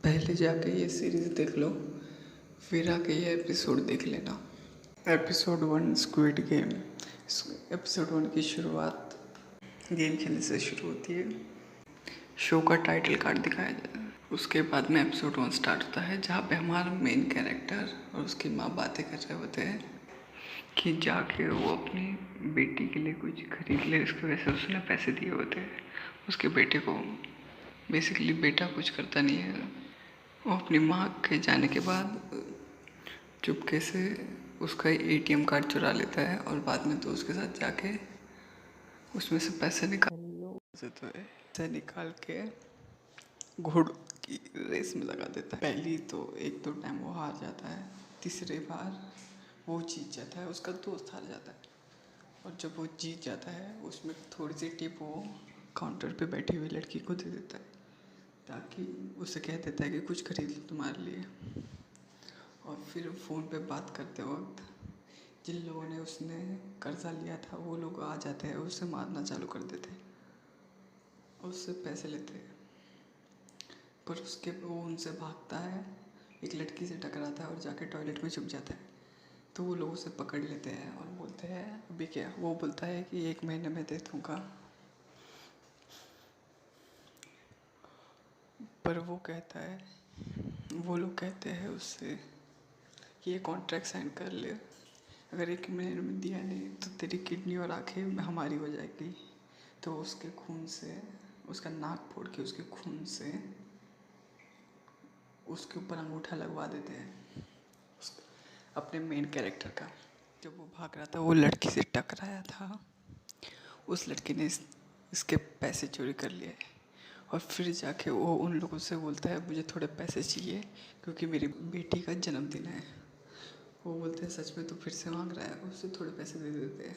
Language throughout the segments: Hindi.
पहले जाके ये सीरीज़ देख लो, फिर आके ये एपिसोड देख लेना। Episode 1 squid game. एपिसोड 1 की शुरुआत गेम खेलने से शुरू होती है। शो का टाइटल कार्ड दिखाया जाता है। उसके बाद में एपिसोड 1 स्टार्ट होता है, जहाँ पे हमारा मेन कैरेक्टर और उसकी माँ बातें कर रहे होते हैं कि जाके वो अपनी बेटी के लिए कुछ खरीद ले। इसकी वजह से उसने पैसे दिए होते हैं उसके बेटे को। बेसिकली बेटा कुछ करता नहीं है। वो अपनी माँ के जाने के बाद चुपके से उसका एटीएम कार्ड चुरा लेता है और बाद में तो उसके साथ जाके उसमें से पैसे निकाल के घोड़ों की रेस में लगा देता है। पहली तो एक दो टाइम वो हार जाता है, तीसरी बार वो जीत जाता है, उसका दोस्त हार जाता है। और जब वो जीत जाता है उसमें थोड़ी सी टिप वो काउंटर पे बैठी हुई लड़की को दे देता है, ताकि उसे कह देता है कि कुछ खरीद लो तुम्हारे लिए। और फिर फ़ोन पे बात करते वक्त जिन लोगों ने उसने कर्जा लिया था वो लोग आ जाते हैं, उसे मारना चालू कर देते हैं और उससे पैसे लेते हैं। पर उसके वो उनसे भागता है, एक लड़की से टकराता है और जाके टॉयलेट में छुप जाता है। तो वो लोग उसे पकड़ लेते हैं और बोलते हैं अभी क्या। वो बोलता है कि 1 महीने में दे दूँगा। पर वो कहता है, वो लोग कहते हैं उससे कि ये कॉन्ट्रैक्ट साइन कर ले, अगर 1 महीने में दिया नहीं तो तेरी किडनी और आँखें हमारी हो जाएगी। तो उसके खून से, उसका नाक फोड़ के उसके खून से उसके ऊपर अंगूठा लगवा देते हैं अपने मेन कैरेक्टर का। जब वो भाग रहा था वो लड़की से टकराया था, उस लड़की ने इसके पैसे चोरी कर लिए। और फिर जाके वो उन लोगों से बोलता है मुझे थोड़े पैसे चाहिए क्योंकि मेरी बेटी का जन्मदिन है। वो बोलते हैं सच में तो फिर से मांग रहा है, उससे थोड़े पैसे दे देते हैं।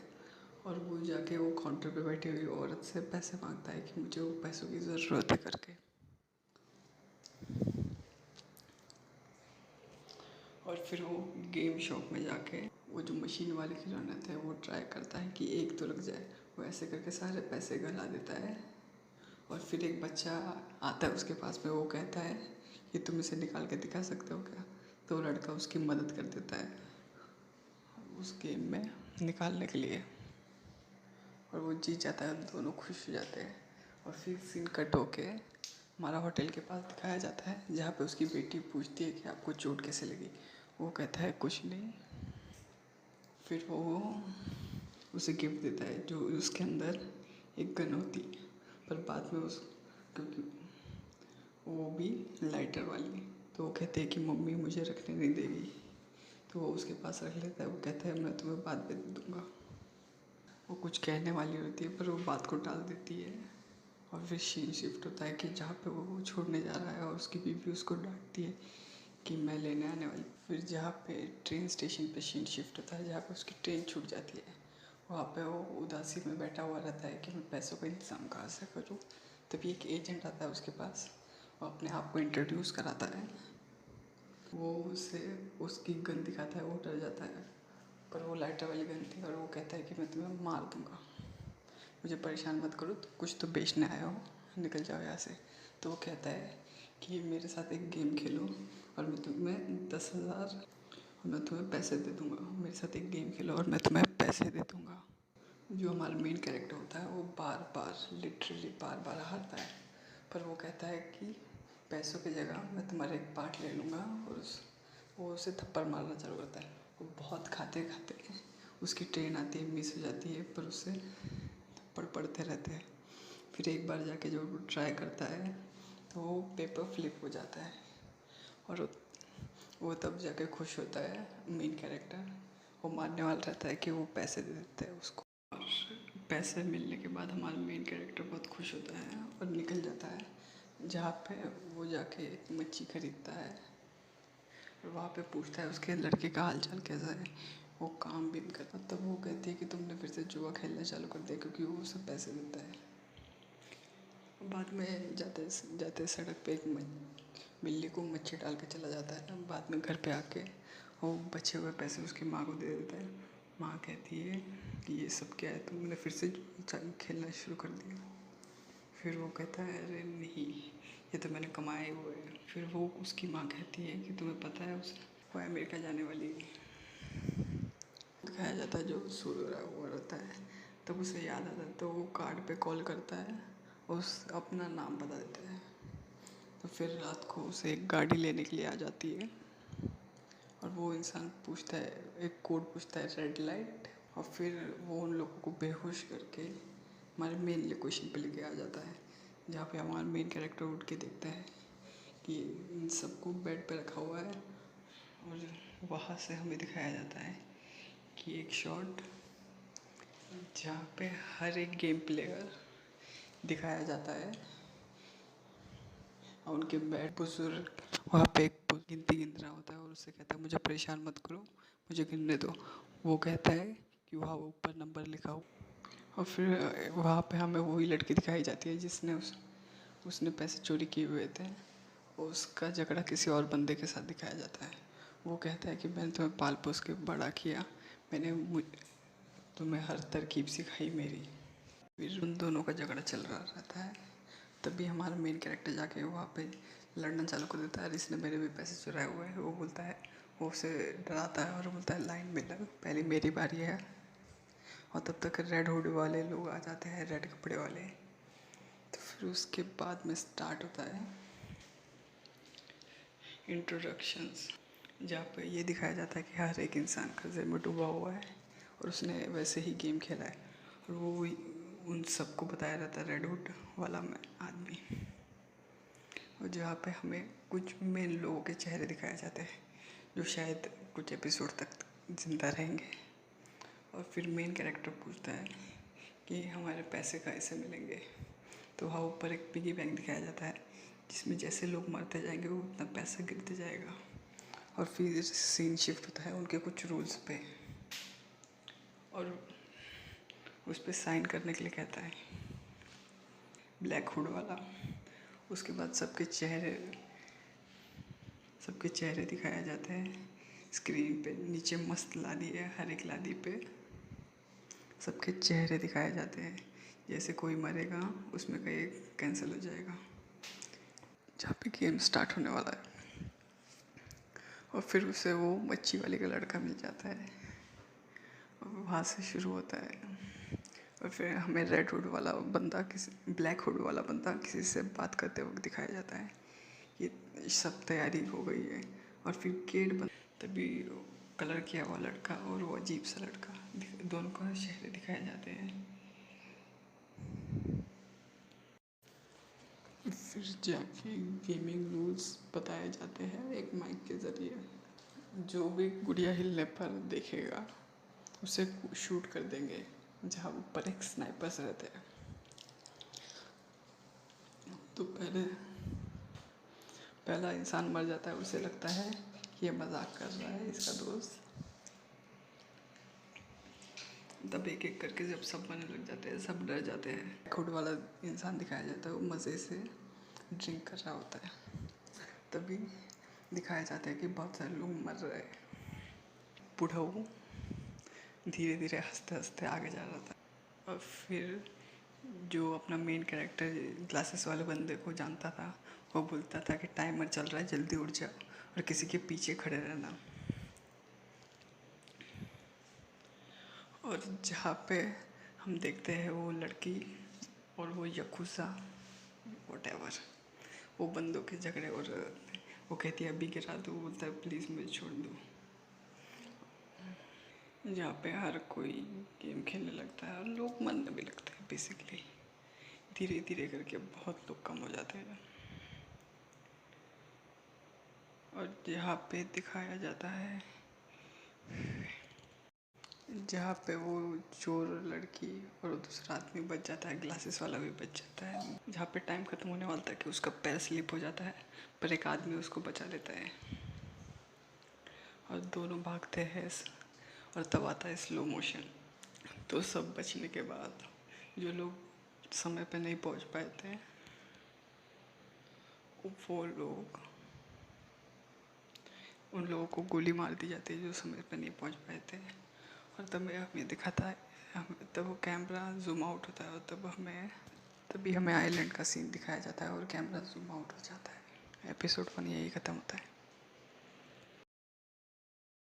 और वो जाके वो काउंटर पे बैठी हुई औरत से पैसे मांगता है कि मुझे वो पैसों की ज़रूरत है करके। और फिर वो गेम शॉप में जाके वो जो मशीन वाले खिलौने थे वो ट्राई करता है कि एक तो लग जाए। वो ऐसे करके सारे पैसे गला देता है। और फिर एक बच्चा आता है उसके पास में, वो कहता है कि तुम इसे निकाल के दिखा सकते हो क्या। तो वो लड़का उसकी मदद कर देता है उस गेम में निकालने के लिए और वो जीत जाता है। दोनों खुश हो जाते हैं। और फिर सीन कट होके हमारा होटल के पास दिखाया जाता है, जहाँ पे उसकी बेटी पूछती है कि आपको चोट कैसे लगी। वो कहता है कुछ नहीं। फिर वो उसे गिफ्ट देता है जो उसके अंदर एक गन होती है, पर बाद में उस क्योंकि वो भी लाइटर वाली, तो वो कहते हैं कि मम्मी मुझे रखने नहीं देगी। तो वो उसके पास रख लेता है। वो कहता है मैं तुम्हें बाद में दे दूँगा। वो कुछ कहने वाली होती है पर वो बात को टाल देती है। और फिर सीन शिफ्ट होता है कि जहाँ पे वो छोड़ने जा रहा है और उसकी बीवी उसको डांटती है कि मैं लेने आने वाली। फिर जहाँ पे ट्रेन स्टेशन पे सीन शिफ्ट होता है, जहाँ पे उसकी ट्रेन छूट जाती है। वहाँ पे वो उदासी में बैठा हुआ रहता है कि मैं पैसों का इंतज़ाम कहाँ से करूँ। तभी एक एजेंट आता है उसके पास, वो अपने आप को इंट्रोड्यूस कराता है। वो उसे उसकी गन दिखाता है, वो डर जाता है, पर वो लाइटर वाली गन थी। और वो कहता है कि मैं तुम्हें मार दूँगा, मुझे परेशान मत करो, तो कुछ तो बेचने आया हो, निकल जाओ यहाँ से। तो वो कहता है कि मेरे साथ एक गेम खेलो और मैं तुम्हें 10,000 और मैं तुम्हें पैसे दे दूँगा। मेरे साथ एक गेम खेलो और मैं तुम्हें पैसे दे दूँगा। जो हमारा मेन कैरेक्टर होता है वो बार बार लिटरली बार बार हारता है, पर वो कहता है कि पैसों की जगह मैं तुम्हारा एक पार्ट ले लूँगा। और वो उसे थप्पड़ मारना चालू करता है। वो बहुत खाते खाते उसकी ट्रेन आती है, मिस हो जाती है, पर उससे पढ़ते रहते हैं। फिर एक बार जाके जब वो ट्राई करता है तो वो पेपर फ्लिप हो जाता है और वो तब जाके खुश होता है। मेन कैरेक्टर वो मानने वाला रहता है कि वो पैसे दे देते हैं उसको। और पैसे मिलने के बाद हमारा मेन कैरेक्टर बहुत खुश होता है और निकल जाता है, जहाँ पे वो जाके एक मच्छी खरीदता है और वहाँ पे पूछता है उसके लड़के का हाल चाल कैसा है। वो काम भी करता, तब वो कहती है कि तुमने फिर से जुआ खेलना चालू कर दिया, क्योंकि वो उसे पैसे देता है। बाद में जाते जाते सड़क पे एक बिल्ली को मच्छी डाल के चला जाता है। बाद में घर पे आके वो बचे हुए पैसे उसकी माँ को दे देता है। माँ कहती है कि ये सब क्या है, तुमने फिर से खेलना शुरू कर दिया। फिर वो कहता है अरे नहीं, ये तो मैंने कमाए हुए हैं। फिर वो उसकी माँ कहती है कि तुम्हें पता है वो अमेरिका जाने वाली है। दिखाया जाता है जो सो रहा हुआ रहता है, तब उसे याद आता है तो वो कार्ड पे कॉल करता है, उस अपना नाम बता देता है। तो फिर रात को उसे एक गाड़ी लेने के लिए आ जाती है और वो इंसान पूछता है, एक कोड पूछता है, रेड लाइट। और फिर वो उन लोगों को बेहोश करके हमारे मेन लोकेशन पे लेके आ जाता है, जहाँ पे हमारा मेन कैरेक्टर उठ के देखता है कि इन सबको बेड पे रखा हुआ है। और वहाँ से हमें दिखाया जाता है कि एक शॉट जहाँ पे हर एक गेम प्लेयर दिखाया जाता है और उनके बेड बुजुर्ग वहाँ पे एक गिनती गिन रहा होता है और उससे कहता है मुझे परेशान मत करो, मुझे गिनने दो। वो कहता है कि वहाँ ऊपर नंबर लिखा हो। और फिर वहाँ पे हमें वही लड़की दिखाई जाती है जिसने उसने पैसे चोरी किए हुए थे। उसका झगड़ा किसी और बंदे के साथ दिखाया जाता है। वो कहता है कि मैंने तुम्हें पाल पोस के बड़ा किया, मैंने तुम्हें हर तरकीब सिखाई मेरी। फिर उन दोनों का झगड़ा चल रहा रहता है। तभी हमारा मेन कैरेक्टर जाके वहाँ पे लड़ना चालू कर देता है, इसने मेरे भी पैसे चुराए हुए हैं। वो बोलता है, वो उसे डराता है और बोलता है लाइन में लग, पहले मेरी बारी है। और तब तक रेड हुड वाले लोग आ जाते हैं, रेड कपड़े वाले। तो फिर उसके बाद में स्टार्ट होता है इंट्रोडक्शंस, जहाँ पे ये दिखाया जाता है कि हर एक इंसान कर्जे में डूबा हुआ है और उसने वैसे ही गेम खेला है। और वो उन सबको बताया जाता है रेडवुड वाला में आदमी। और जहाँ पे हमें कुछ मेन लोगों के चेहरे दिखाए जाते हैं जो शायद कुछ एपिसोड तक जिंदा रहेंगे। और फिर मेन कैरेक्टर पूछता है कि हमारे पैसे कैसे मिलेंगे। तो वहाँ ऊपर एक पिगी बैंक दिखाया जाता है जिसमें जैसे लोग मरते जाएंगे वो उतना पैसा गिरते जाएगा। और फिर सीन शिफ्ट होता है उनके कुछ रूल्स पे और उस पर साइन करने के लिए कहता है ब्लैक हुड वाला। उसके बाद सबके चेहरे दिखाए जाते हैं स्क्रीन पे। नीचे मस्त लादी है, हर एक लादी पे सबके चेहरे दिखाए जाते हैं। जैसे कोई मरेगा उसमें का एक कैंसिल हो जाएगा। जहाँ पे गेम स्टार्ट होने वाला है और फिर उसे वो मच्छी वाले का लड़का मिल जाता है और वहाँ से शुरू होता है। और फिर हमें रेड हुड वाला बंदा किसी ब्लैक हुड वाला बंदा किसी से बात करते वक्त दिखाया जाता है कि सब तैयारी हो गई है। और फिर गेट बंद, तभी कलर किया हुआ लड़का और वो अजीब सा लड़का दोनों का चेहरे दिखाए जाते हैं। फिर जाके गेमिंग रूल्स बताए जाते हैं एक माइक के ज़रिए। जो भी गुड़िया हिलने पर देखेगा उसे शूट कर देंगे, जहाँ ऊपर एक स्नाइपर्स रहते हैं। तो पहला इंसान मर जाता है, उसे लगता है कि ये मजाक कर रहा है इसका दोस्त। तब एक एक करके जब सब मरने लग जाते हैं सब डर जाते हैं। खुद वाला इंसान दिखाया जाता है वो मज़े से ड्रिंक कर रहा होता है। तभी दिखाया जाता है कि बहुत सारे लोग मर रहे हैं। बूढ़ा वो धीरे धीरे हंसते हंसते आगे जा रहा था। और फिर जो अपना मेन कैरेक्टर ग्लासेस वाले बंदे को जानता था वो बोलता था कि टाइमर चल रहा है, जल्दी उठ जाओ और किसी के पीछे खड़े रहना। और जहाँ पे हम देखते हैं वो लड़की और वो यकुजा वॉटेवर वो बंदों के झगड़े और वो कहती है अभी गिरा दो, बोलता है प्लीज़ मुझे छोड़ दो। जहाँ पे हर कोई गेम खेलने लगता है और लोग मरने भी लगते हैं बेसिकली। धीरे धीरे करके बहुत लोग कम हो जाते हैं। और यहाँ पे दिखाया जाता है जहाँ पे वो चोर लड़की और दूसरा आदमी बच जाता है, ग्लासेस वाला भी बच जाता है। जहाँ पे टाइम ख़त्म होने वाला था कि उसका पैर स्लिप हो जाता है पर एक आदमी उसको बचा लेता है और दोनों भागते हैं और तब आता है स्लो मोशन। तो सब बचने के बाद जो लोग समय पे नहीं पहुँच पाए थे वो लोग उन लोगों को गोली मार दी जाती है जो समय पे नहीं पहुँच पाए थे। और तब हमें दिखाता है, तब वो कैमरा जूम आउट होता है और तब हमें तभी हमें आइलैंड का सीन दिखाया जाता है और कैमरा जूम आउट हो जाता है। एपिसोड 1 यही ख़त्म होता है।